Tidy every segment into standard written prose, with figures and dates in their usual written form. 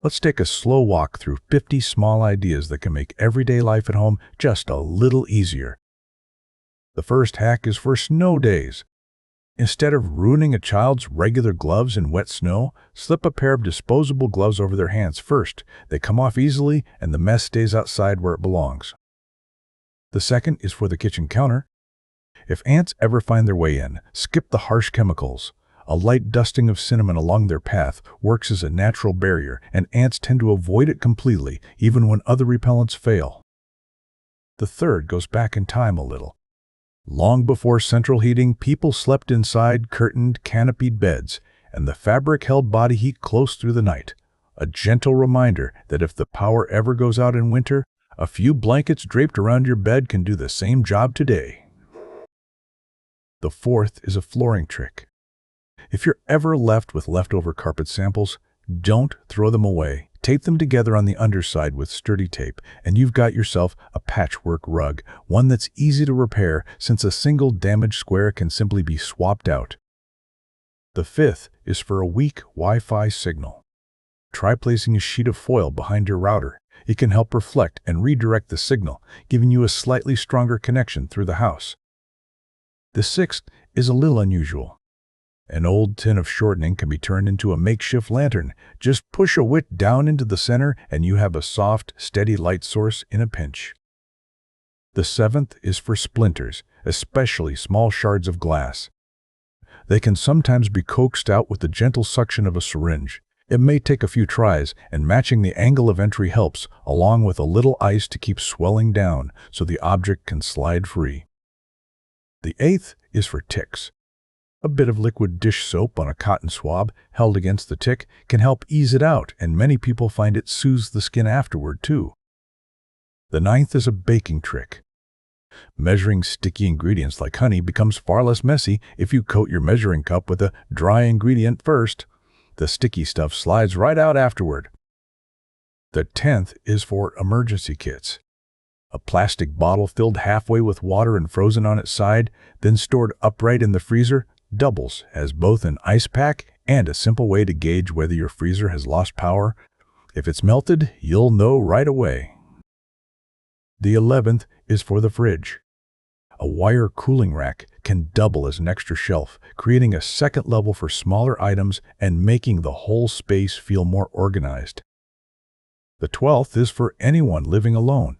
Let's take a slow walk through 50 small ideas that can make everyday life at home just a little easier. The first hack is for snow days. Instead of ruining a child's regular gloves in wet snow, slip a pair of disposable gloves over their hands first. They come off easily and the mess stays outside where it belongs. The second is for the kitchen counter. If ants ever find their way in, skip the harsh chemicals. A light dusting of cinnamon along their path works as a natural barrier, and ants tend to avoid it completely, even when other repellents fail. The third goes back in time a little. Long before central heating, people slept inside curtained, canopied beds, and the fabric held body heat close through the night. A gentle reminder that if the power ever goes out in winter, a few blankets draped around your bed can do the same job today. The fourth is a flooring trick. If you're ever left with leftover carpet samples, don't throw them away. Tape them together on the underside with sturdy tape, and you've got yourself a patchwork rug, one that's easy to repair since a single damaged square can simply be swapped out. The fifth is for a weak Wi-Fi signal. Try placing a sheet of foil behind your router. It can help reflect and redirect the signal, giving you a slightly stronger connection through the house. The sixth is a little unusual. An old tin of shortening can be turned into a makeshift lantern. Just push a wick down into the center and you have a soft, steady light source in a pinch. The seventh is for splinters, especially small shards of glass. They can sometimes be coaxed out with the gentle suction of a syringe. It may take a few tries, and matching the angle of entry helps, along with a little ice to keep swelling down so the object can slide free. The eighth is for ticks. A bit of liquid dish soap on a cotton swab held against the tick can help ease it out, and many people find it soothes the skin afterward too. The ninth is a baking trick. Measuring sticky ingredients like honey becomes far less messy if you coat your measuring cup with a dry ingredient first. The sticky stuff slides right out afterward. The 10th is for emergency kits. A plastic bottle filled halfway with water and frozen on its side, then stored upright in the freezer, doubles as both an ice pack and a simple way to gauge whether your freezer has lost power. If it's melted, you'll know right away. The 11th is for the fridge. A wire cooling rack can double as an extra shelf, creating a second level for smaller items and making the whole space feel more organized. The 12th is for anyone living alone.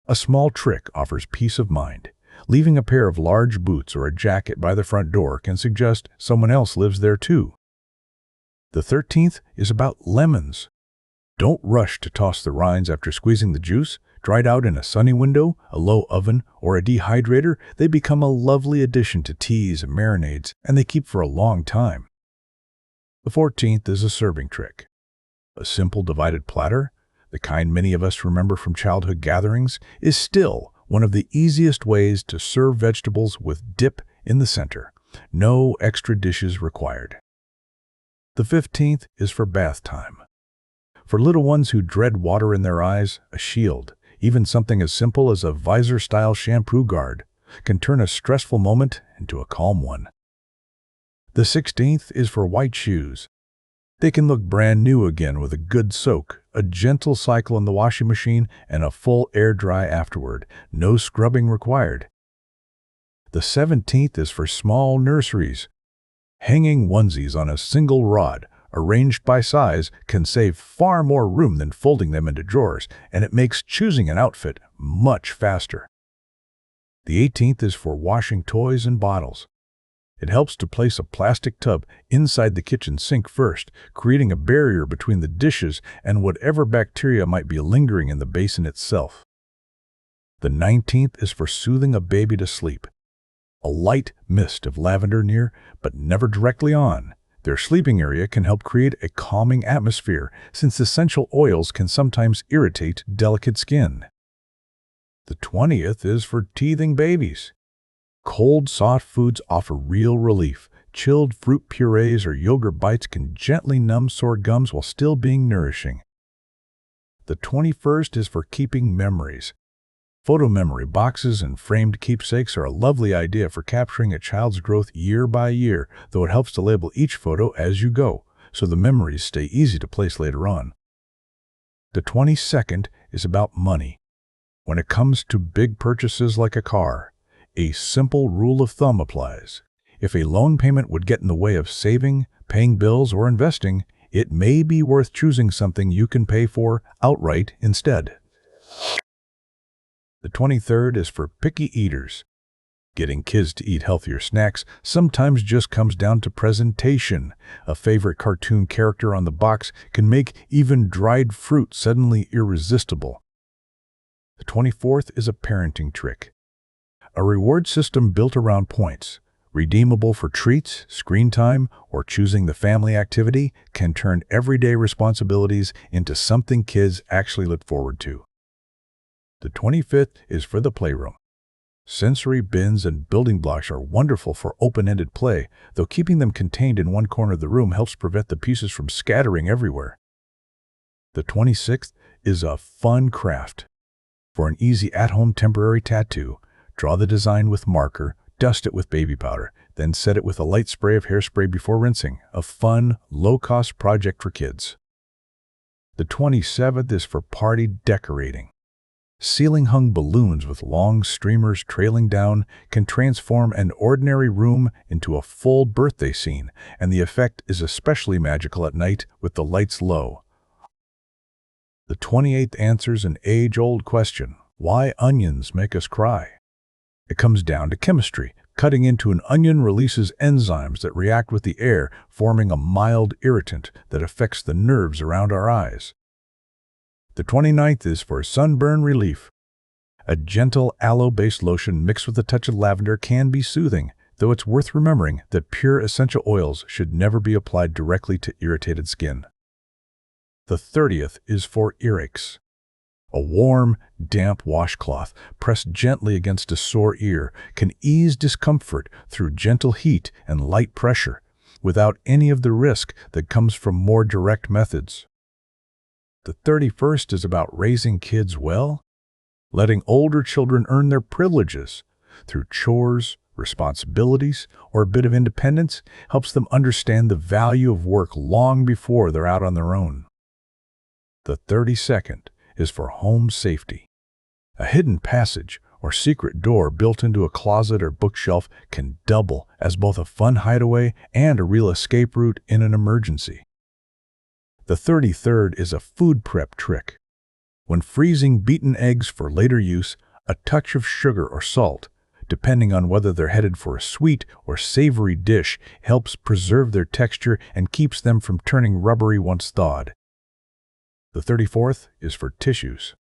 A small trick offers peace of mind. Leaving a pair of large boots or a jacket by the front door can suggest someone else lives there too. The 13th is about lemons. Don't rush to toss the rinds after squeezing the juice. Dried out in a sunny window, a low oven, or a dehydrator, they become a lovely addition to teas and marinades, and they keep for a long time. The 14th is a serving trick. A simple divided platter, the kind many of us remember from childhood gatherings, is still one of the easiest ways to serve vegetables with dip in the center. No extra dishes required. The 15th is for bath time. For little ones who dread water in their eyes, a shield, even something as simple as a visor-style shampoo guard, can turn a stressful moment into a calm one. The 16th is for white shoes. They can look brand new again with a good soak, a gentle cycle in the washing machine, and a full air dry afterward. No scrubbing required. The 17th is for small nurseries. Hanging onesies on a single rod, arranged by size, can save far more room than folding them into drawers, and it makes choosing an outfit much faster. The 18th is for washing toys and bottles. It helps to place a plastic tub inside the kitchen sink first, creating a barrier between the dishes and whatever bacteria might be lingering in the basin itself. The 19th is for soothing a baby to sleep. A light mist of lavender near, but never directly on their sleeping area can help create a calming atmosphere, since essential oils can sometimes irritate delicate skin. The 20th is for teething babies. Cold, soft foods offer real relief. Chilled fruit purees or yogurt bites can gently numb sore gums while still being nourishing. The 21st is for keeping memories. Photo memory boxes and framed keepsakes are a lovely idea for capturing a child's growth year by year, though it helps to label each photo as you go, so the memories stay easy to place later on. The 22nd is about money. When it comes to big purchases like a car, a simple rule of thumb applies. If a loan payment would get in the way of saving, paying bills, or investing, it may be worth choosing something you can pay for outright instead. The 23rd is for picky eaters. Getting kids to eat healthier snacks sometimes just comes down to presentation. A favorite cartoon character on the box can make even dried fruit suddenly irresistible. The 24th is a parenting trick. A reward system built around points, redeemable for treats, screen time, or choosing the family activity, can turn everyday responsibilities into something kids actually look forward to. The 25th is for the playroom. Sensory bins and building blocks are wonderful for open-ended play, though keeping them contained in one corner of the room helps prevent the pieces from scattering everywhere. The 26th is a fun craft. For an easy at-home temporary tattoo, draw the design with marker, dust it with baby powder, then set it with a light spray of hairspray before rinsing. A fun, low-cost project for kids. The 27th is for party decorating. Ceiling-hung balloons with long streamers trailing down can transform an ordinary room into a full birthday scene, and the effect is especially magical at night with the lights low. The 28th answers an age-old question: why onions make us cry? It comes down to chemistry. Cutting into an onion releases enzymes that react with the air, forming a mild irritant that affects the nerves around our eyes. The 29th is for sunburn relief. A gentle aloe-based lotion mixed with a touch of lavender can be soothing, though it's worth remembering that pure essential oils should never be applied directly to irritated skin. The 30th is for earaches. A warm, damp washcloth pressed gently against a sore ear can ease discomfort through gentle heat and light pressure, without any of the risk that comes from more direct methods. The 31st is about raising kids well, letting older children earn their privileges through chores, responsibilities, or a bit of independence helps them understand the value of work long before they're out on their own. The 32nd is for home safety. A hidden passage or secret door built into a closet or bookshelf can double as both a fun hideaway and a real escape route in an emergency. The 33rd is a food prep trick. When freezing beaten eggs for later use, a touch of sugar or salt, depending on whether they're headed for a sweet or savory dish, helps preserve their texture and keeps them from turning rubbery once thawed. The 34th is for tissues.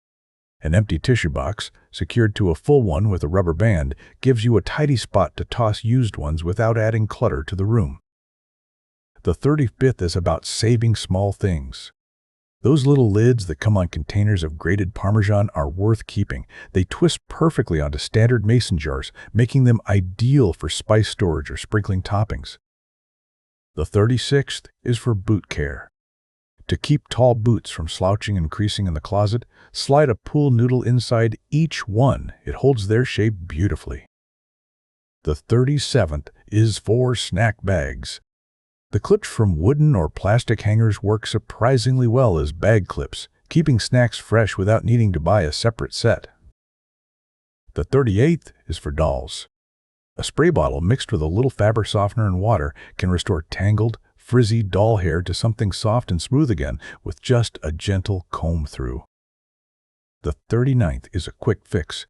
An empty tissue box, secured to a full one with a rubber band, gives you a tidy spot to toss used ones without adding clutter to the room. The 35th is about saving small things. Those little lids that come on containers of grated Parmesan are worth keeping. They twist perfectly onto standard mason jars, making them ideal for spice storage or sprinkling toppings. The 36th is for boot care. To keep tall boots from slouching and creasing in the closet, slide a pool noodle inside each one. It holds their shape beautifully. The 37th is for snack bags. The clips from wooden or plastic hangers work surprisingly well as bag clips, keeping snacks fresh without needing to buy a separate set. The 38th is for dolls. A spray bottle mixed with a little fabric softener and water can restore tangled, frizzy doll hair to something soft and smooth again with just a gentle comb through. The 39th is a quick fix.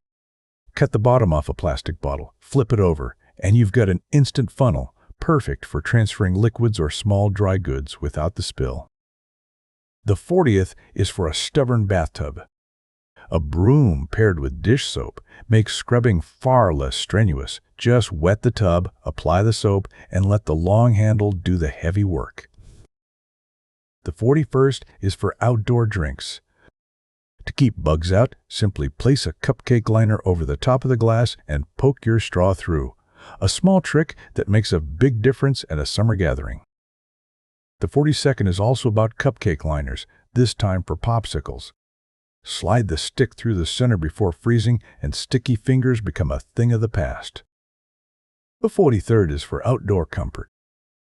Cut the bottom off a plastic bottle, flip it over, and you've got an instant funnel, perfect for transferring liquids or small dry goods without the spill. The 40th is for a stubborn bathtub. A broom paired with dish soap makes scrubbing far less strenuous. Just wet the tub, apply the soap, and let the long handle do the heavy work. The 41st is for outdoor drinks. To keep bugs out, simply place a cupcake liner over the top of the glass and poke your straw through. A small trick that makes a big difference at a summer gathering. The 42nd is also about cupcake liners, this time for popsicles. Slide the stick through the center before freezing, and sticky fingers become a thing of the past. The 43rd is for outdoor comfort.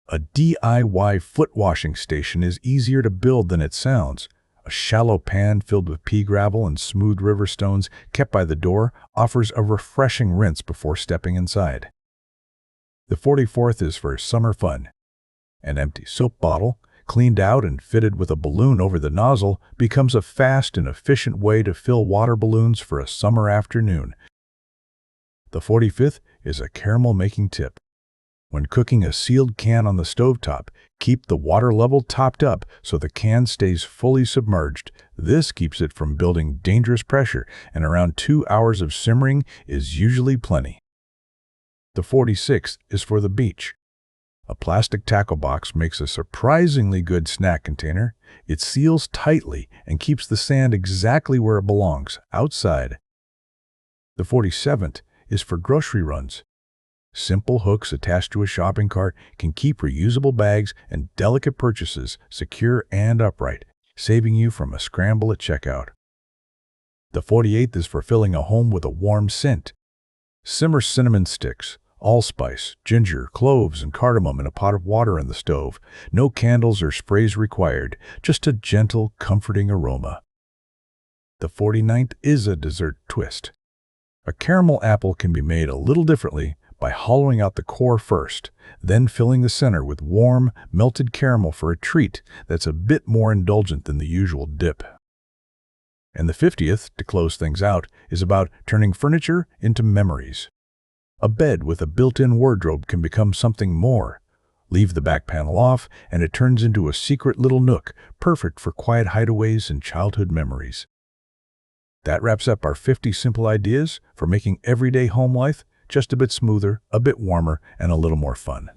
A DIY foot washing station is easier to build than it sounds. A shallow pan filled with pea gravel and smooth river stones kept by the door offers a refreshing rinse before stepping inside. The 44th is for summer fun. An empty soap bottle, cleaned out and fitted with a balloon over the nozzle, becomes a fast and efficient way to fill water balloons for a summer afternoon. The 45th is a caramel making tip. When cooking a sealed can on the stovetop, keep the water level topped up so the can stays fully submerged. This keeps it from building dangerous pressure, and around 2 hours of simmering is usually plenty. The 46th is for the beach. A plastic tackle box makes a surprisingly good snack container. It seals tightly and keeps the sand exactly where it belongs, outside. The 47th is for grocery runs. Simple hooks attached to a shopping cart can keep reusable bags and delicate purchases secure and upright, saving you from a scramble at checkout. The 48th is for filling a home with a warm scent. Simmer cinnamon sticks, allspice, ginger, cloves, and cardamom in a pot of water on the stove. No candles or sprays required, just a gentle, comforting aroma. The 49th is a dessert twist. A caramel apple can be made a little differently by hollowing out the core first, then filling the center with warm, melted caramel for a treat that's a bit more indulgent than the usual dip. And the 50th, to close things out, is about turning furniture into memories. A bed with a built-in wardrobe can become something more. Leave the back panel off, and it turns into a secret little nook, perfect for quiet hideaways and childhood memories. That wraps up our 50 simple ideas for making everyday home life just a bit smoother, a bit warmer, and a little more fun.